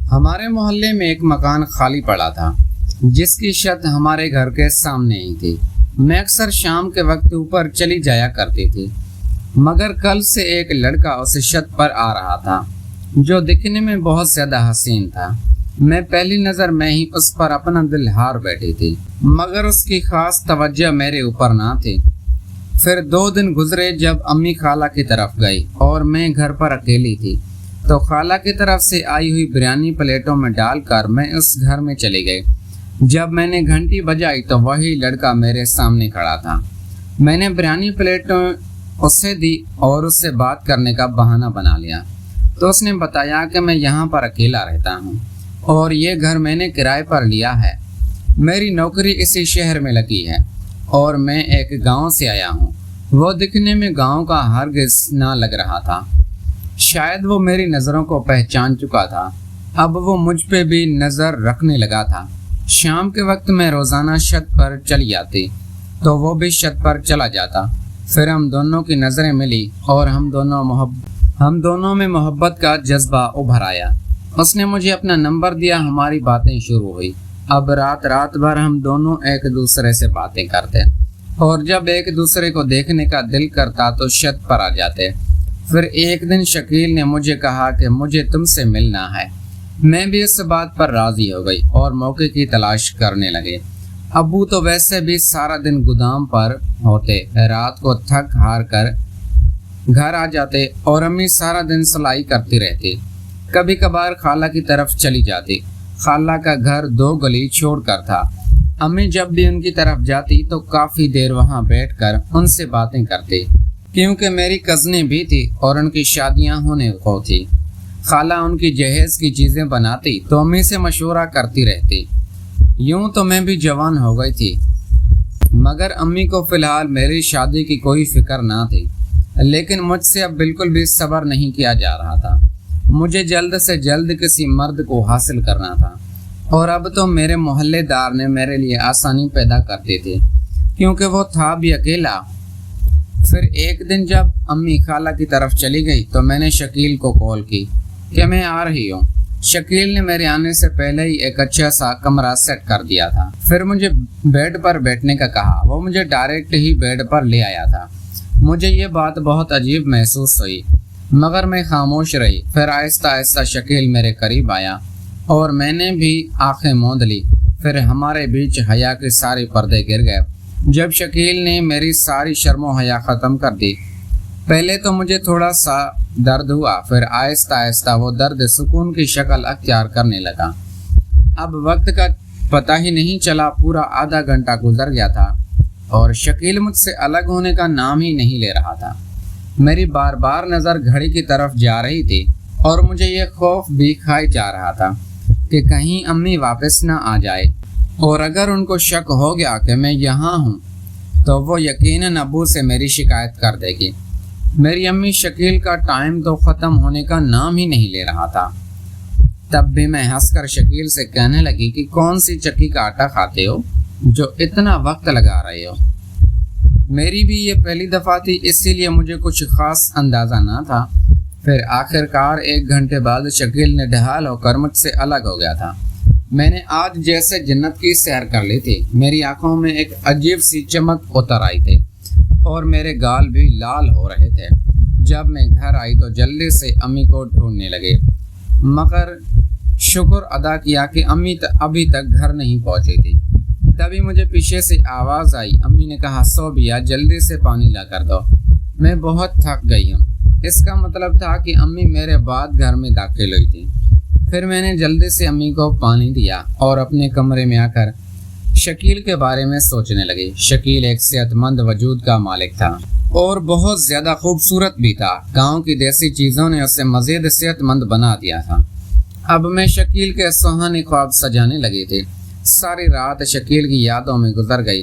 ہمارے محلے میں ایک مکان خالی پڑا تھا جس کی چھت ہمارے گھر کے سامنے ہی تھی۔ میں اکثر شام کے وقت اوپر چلی جایا کرتی تھی، مگر کل سے ایک لڑکا اس چھت پر آ رہا تھا جو دکھنے میں بہت زیادہ حسین تھا۔ میں پہلی نظر میں ہی اس پر اپنا دل ہار بیٹھی تھی، مگر اس کی خاص توجہ میرے اوپر نہ تھی۔ پھر 2 دن گزرے جب امی خالہ کی طرف گئی اور میں گھر پر اکیلی تھی، تو خالہ کی طرف سے آئی ہوئی بریانی پلیٹوں میں ڈال کر میں اس گھر میں چلی گئی۔ جب میں نے گھنٹی بجائی تو وہی لڑکا میرے سامنے کھڑا تھا۔ میں نے بریانی پلیٹوں اسے دی اور اس سے بات کرنے کا بہانہ بنا لیا، تو اس نے بتایا کہ میں یہاں پر اکیلا رہتا ہوں اور یہ گھر میں نے کرائے پر لیا ہے۔ میری نوکری اسی شہر میں لگی ہے اور میں ایک گاؤں سے آیا ہوں۔ وہ دکھنے میں گاؤں کا ہرگز نہ لگ رہا تھا۔ شاید وہ میری نظروں کو پہچان چکا تھا۔ اب وہ مجھ پہ بھی نظر رکھنے لگا تھا۔ شام کے وقت میں روزانہ چھت پر چلی جاتی تو وہ بھی چھت پر چلا جاتا۔ پھر ہم دونوں کی نظریں ملی اور ہم دونوں میں محبت کا جذبہ ابھر آیا۔ اس نے مجھے اپنا نمبر دیا، ہماری باتیں شروع ہوئی۔ اب رات بھر ہم دونوں ایک دوسرے سے باتیں کرتے اور جب ایک دوسرے کو دیکھنے کا دل کرتا تو چھت پر آ جاتے۔ پھر ایک دن شکیل نے مجھے کہا کہ مجھے تم سے ملنا ہے۔ میں بھی اس بات پر راضی ہو گئی اور موقع کی تلاش کرنے لگے۔ ابو تو ویسے بھی سارا دن گودام پر ہوتے، رات کو تھک ہار کر گھر آ جاتے اور امی سارا دن سلائی کرتی رہتی۔ کبھی کبھار خالہ کی طرف چلی جاتی۔ خالہ کا گھر 2 گلی چھوڑ کر تھا۔ امی جب بھی ان کی طرف جاتی تو کافی دیر وہاں بیٹھ کر ان سے باتیں کرتی، کیونکہ میری کزنیں بھی تھی اور ان کی شادیاں ہونے کو تھی۔ خالہ ان کی جہیز کی چیزیں بناتی تو امی سے مشورہ کرتی رہتی۔ یوں تو میں بھی جوان ہو گئی تھی، مگر امی کو فی الحال میری شادی کی کوئی فکر نہ تھی۔ لیکن مجھ سے اب بالکل بھی صبر نہیں کیا جا رہا تھا۔ مجھے جلد سے جلد کسی مرد کو حاصل کرنا تھا، اور اب تو میرے محلے دار نے میرے لیے آسانی پیدا کر دی تھی، کیونکہ وہ تھا بھی اکیلا۔ پھر ایک دن جب امی خالہ کی طرف چلی گئی تو میں نے شکیل کو کال کی کہ میں آ رہی ہوں۔ شکیل نے میرے آنے سے پہلے ہی ایک اچھا سا کمرہ سیٹ کر دیا تھا۔ پھر مجھے بیڈ پر بیٹھنے کا کہا۔ وہ مجھے ڈائریکٹ ہی بیڈ پر لے آیا تھا۔ مجھے یہ بات بہت عجیب محسوس ہوئی، مگر میں خاموش رہی۔ پھر آہستہ آہستہ شکیل میرے قریب آیا اور میں نے بھی آنکھیں موند لی۔ پھر ہمارے بیچ حیا کے سارے پردے گر گئے جب شکیل نے میری ساری شرم و حیا ختم کر دی۔ پہلے تو مجھے تھوڑا سا درد ہوا، پھر آہستہ آہستہ وہ درد سکون کی شکل اختیار کرنے لگا۔ اب وقت کا پتہ ہی نہیں چلا، پورا آدھا گھنٹہ گزر گیا تھا اور شکیل مجھ سے الگ ہونے کا نام ہی نہیں لے رہا تھا۔ میری بار بار نظر گھڑی کی طرف جا رہی تھی اور مجھے یہ خوف بھی کھائے جا رہا تھا کہ کہیں امی واپس نہ آ جائے، اور اگر ان کو شک ہو گیا کہ میں یہاں ہوں تو وہ یقیناً ابو سے میری شکایت کر دے گی۔ میری امی شکیل کا ٹائم تو ختم ہونے کا نام ہی نہیں لے رہا تھا۔ تب بھی میں ہنس کر شکیل سے کہنے لگی کہ کون سی چکی کا آٹا کھاتے ہو جو اتنا وقت لگا رہے ہو۔ میری بھی یہ پہلی دفعہ تھی، اسی لیے مجھے کچھ خاص اندازہ نہ تھا۔ پھر آخر کار 1 گھنٹے بعد شکیل نے ڈھال ہو کر مجھ سے الگ ہو گیا تھا۔ میں نے آج جیسے جنت کی سیر کر لی تھی۔ میری آنکھوں میں ایک عجیب سی چمک اتر آئی تھی اور میرے گال بھی لال ہو رہے تھے۔ جب میں گھر آئی تو جلدی سے امی کو ڈھونڈنے لگے، مگر شکر ادا کیا کہ امی ابھی تک گھر نہیں پہنچی تھی۔ تبھی مجھے پیچھے سے آواز آئی۔ امی نے کہا، صوبیہ جلدی سے پانی لا کر دو، میں بہت تھک گئی ہوں۔ اس کا مطلب تھا کہ امی میرے بعد گھر میں داخل ہوئی تھی۔ پھر میں نے جلدی سے امی کو پانی دیا اور اپنے کمرے میں آ کر شکیل کے بارے میں سوچنے لگی۔ شکیل ایک صحت مند وجود کا مالک تھا اور بہت زیادہ خوبصورت بھی تھا۔ گاؤں کی دیسی چیزوں نے اسے مزید صحت مند بنا دیا تھا۔ اب میں شکیل کے سہانے خواب سجانے لگی تھی۔ ساری رات شکیل کی یادوں میں گزر گئی۔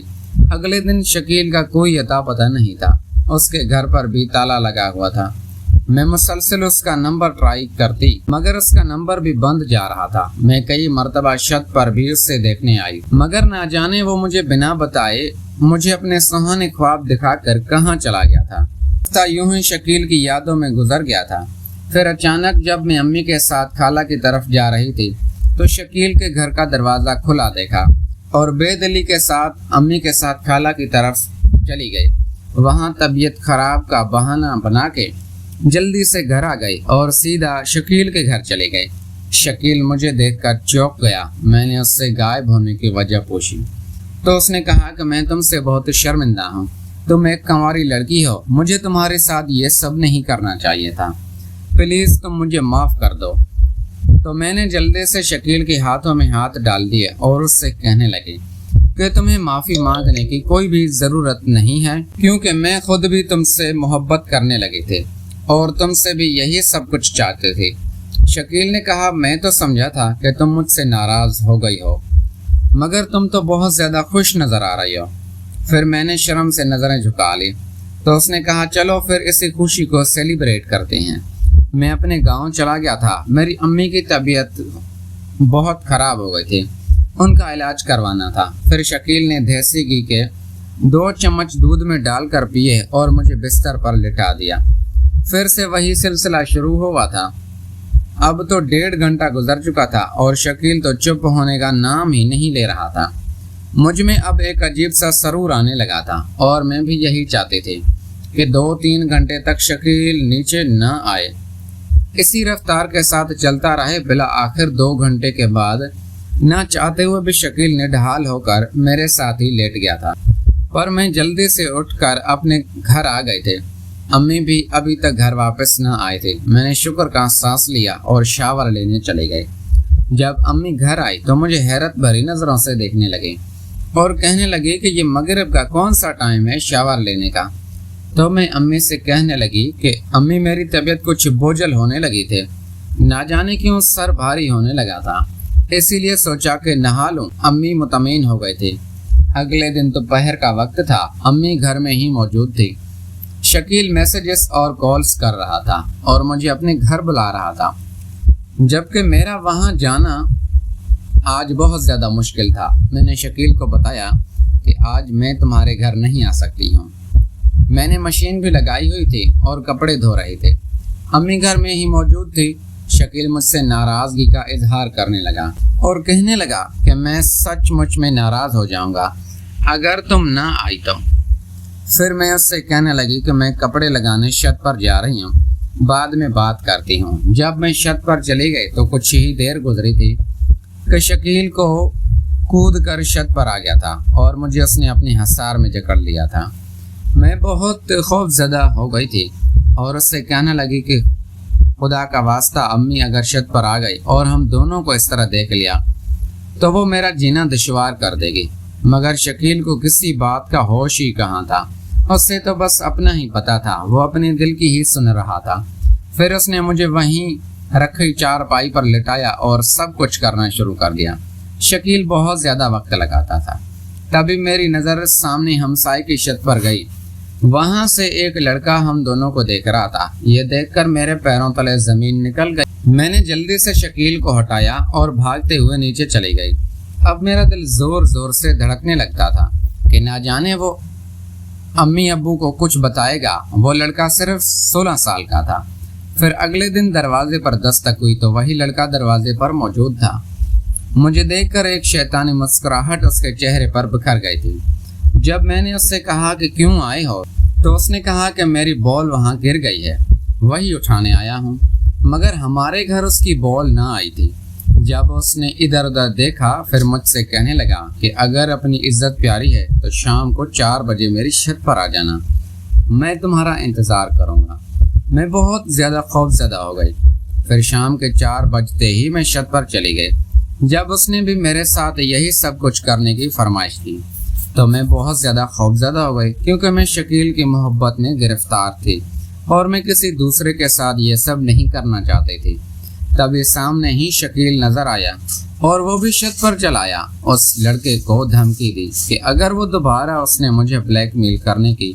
اگلے دن شکیل کا کوئی اتا پتہ نہیں تھا۔ اس کے گھر پر بھی تالا لگا ہوا تھا۔ میں مسلسل اس کا نمبر ٹرائی کرتی، مگر اس کا نمبر بھی بند جا رہا تھا۔ میں کئی مرتبہ چھت پر بھی اس سے دیکھنے آئی، مگر نہ جانے وہ مجھے بنا بتائے مجھے اپنے سہانے خواب دکھا کر کہاں چلا گیا تھا۔ یوں ہی شکیل کی یادوں میں گزر گیا تھا۔ پھر اچانک جب میں امی کے ساتھ خالہ کی طرف جا رہی تھی تو شکیل کے گھر کا دروازہ کھلا دیکھا اور بے دلی کے ساتھ امی کے ساتھ خالہ کی طرف چلی گئی۔ وہاں طبیعت خراب کا بہانہ بنا کے جلدی سے گھر آ گئی اور سیدھا شکیل کے گھر چلی گئی۔ شکیل مجھے دیکھ کر چونک گیا۔ میں نے اس سے غائب ہونے کی وجہ پوچھی تو اس نے کہا کہ میں تم سے بہت شرمندہ ہوں، تم ایک کنواری لڑکی ہو، مجھے تمہارے ساتھ یہ سب نہیں کرنا چاہیے تھا، پلیز تم مجھے معاف کر دو۔ تو میں نے جلدی سے شکیل کے ہاتھوں میں ہاتھ ڈال دیے اور اس سے کہنے لگی کہ تمہیں معافی مانگنے کی کوئی بھی ضرورت نہیں ہے، کیونکہ میں خود بھی تم سے محبت کرنے لگی تھی اور تم سے بھی یہی سب کچھ چاہتے تھے۔ شکیل نے کہا میں تو سمجھا تھا کہ تم مجھ سے ناراض ہو گئی ہو، مگر تم تو بہت زیادہ خوش نظر آ رہی ہو۔ پھر میں نے شرم سے نظریں جھکا لی تو اس نے کہا چلو پھر اسی خوشی کو سیلیبریٹ کرتے ہیں۔ میں اپنے گاؤں چلا گیا تھا، میری امی کی طبیعت بہت خراب ہو گئی تھی، ان کا علاج کروانا تھا۔ پھر شکیل نے دیسی گھی کے 2 چمچ دودھ میں ڈال کر پیے اور مجھے بستر پر لٹا دیا۔ پھر سے وہی سلسلہ شروع ہوا تھا۔ اب تو 1.5 گھنٹہ گزر چکا تھا اور شکیل تو چپ ہونے کا نام ہی نہیں لے رہا تھا۔ مجھ میں اب ایک عجیب سا سرور آنے لگا تھا اور میں بھی یہی چاہتی تھی کہ 2-3 گھنٹے تک شکیل نیچے نہ آئے، اسی رفتار کے ساتھ چلتا رہے۔ بلا آخر 2 گھنٹے کے بعد نہ چاہتے ہوئے بھی شکیل نے ڈھال ہو کر میرے ساتھ ہی لیٹ گیا تھا، پر میں جلدی سے اٹھ کر اپنے گھر آ گئے تھے۔ امی بھی ابھی تک گھر واپس نہ آئے تھے۔ میں نے شکر کا سانس لیا اور شاور لینے چلے گئے۔ جب امی گھر آئی تو مجھے حیرت بھری نظروں سے دیکھنے لگے اور کہنے لگی کہ یہ مغرب کا کون سا ٹائم ہے شاور لینے کا۔ تو میں امی سے کہنے لگی کہ امی میری طبیعت کچھ بوجھل ہونے لگی تھی، نہ جانے کیوں سر بھاری ہونے لگا تھا، اسی لیے سوچا کہ نہا لوں۔ امی مطمئن ہو گئی تھی۔ اگلے دن دوپہر کا وقت تھا، امی گھر میں ہی موجود تھی۔ شکیل میسیجز اور کالز کر رہا تھا اور مجھے اپنے گھر بلا رہا تھا، جبکہ میرا وہاں جانا آج بہت زیادہ مشکل تھا۔ میں نے شکیل کو بتایا کہ آج میں تمہارے گھر نہیں آ سکتی ہوں۔ میں نے مشین بھی لگائی ہوئی تھی اور کپڑے دھو رہی تھی۔ امی گھر میں ہی موجود تھی۔ شکیل مجھ سے ناراضگی کا اظہار کرنے لگا اور کہنے لگا کہ میں سچ مچ میں ناراض ہو جاؤں گا اگر تم نہ آئی تو۔ پھر میں اس سے کہنے لگی کہ میں کپڑے لگانے چھت پر جا رہی ہوں، بعد میں بات کرتی ہوں۔ جب میں چھت پر چلی گئی تو کچھ ہی دیر گزری تھی کہ شکیل کو کود کر چھت پر آ گیا تھا اور مجھے اس نے اپنے حصار میں جکڑ لیا تھا۔ میں بہت خوف زدہ ہو گئی تھی اور اس سے کہنے لگی کہ خدا کا واسطہ امی اگر چھت پر آ گئی اور ہم دونوں کو اس طرح دیکھ لیا تو وہ میرا جینا دشوار کر دے گی۔ مگر شکیل کو کسی بات کا ہوش ہی کہاں تھا، اس سے تو بس اپنا ہی پتا تھا، وہ اپنے دل کی ہی سن رہا تھا۔ پھر اس نے مجھے وہیں رکھی چارپائی پر لٹایا اور سب کچھ کرنا شروع کر دیا۔ شکیل بہت زیادہ وقت لگاتا تھا۔ تبھی میری نظر سامنے ہمسائے کی چھت پر گئی۔ وہاں سے ایک لڑکا ہم دونوں کو دیکھ رہا تھا۔ یہ دیکھ کر میرے پیروں تلے زمین نکل گئی۔ میں نے جلدی سے شکیل کو ہٹایا اور بھاگتے ہوئے نیچے چلی گئی۔ اب میرا دل زور زور سے دھڑکنے لگتا تھا کہ نہ جانے وہ امی ابو کو کچھ بتائے گا۔ وہ لڑکا صرف 16 سال کا تھا۔ پھر اگلے دن دروازے پر دستک ہوئی تو وہی لڑکا دروازے پر موجود تھا۔ مجھے دیکھ کر ایک شیطانی مسکراہٹ اس کے چہرے پر بکھر گئی تھی۔ جب میں نے اس سے کہا کہ کیوں آئے ہو تو اس نے کہا کہ میری بال وہاں گر گئی ہے، وہی اٹھانے آیا ہوں۔ مگر ہمارے گھر اس کی بال نہ آئی تھی۔ جب اس نے ادھر ادھر دیکھا پھر مجھ سے کہنے لگا کہ اگر اپنی عزت پیاری ہے تو شام کو 4 بجے میری چھت پر آ جانا، میں تمہارا انتظار کروں گا۔ میں بہت زیادہ خوف زدہ ہو گئی۔ پھر شام کے 4 بجتے ہی میں چھت پر چلی گئی۔ جب اس نے بھی میرے ساتھ یہی سب کچھ کرنے کی فرمائش کی تو میں بہت زیادہ خوف زدہ ہو گئی، کیونکہ میں شکیل کی محبت میں گرفتار تھی اور میں کسی دوسرے کے ساتھ یہ سب نہیں کرنا چاہتی تھی۔ تبھی سامنے ہی شکیل نظر آیا اور وہ بھی چھت پر چلایا۔ اس لڑکے کو دھمکی دی کہ اگر وہ دوبارہ اس نے مجھے بلیک میل کرنے کی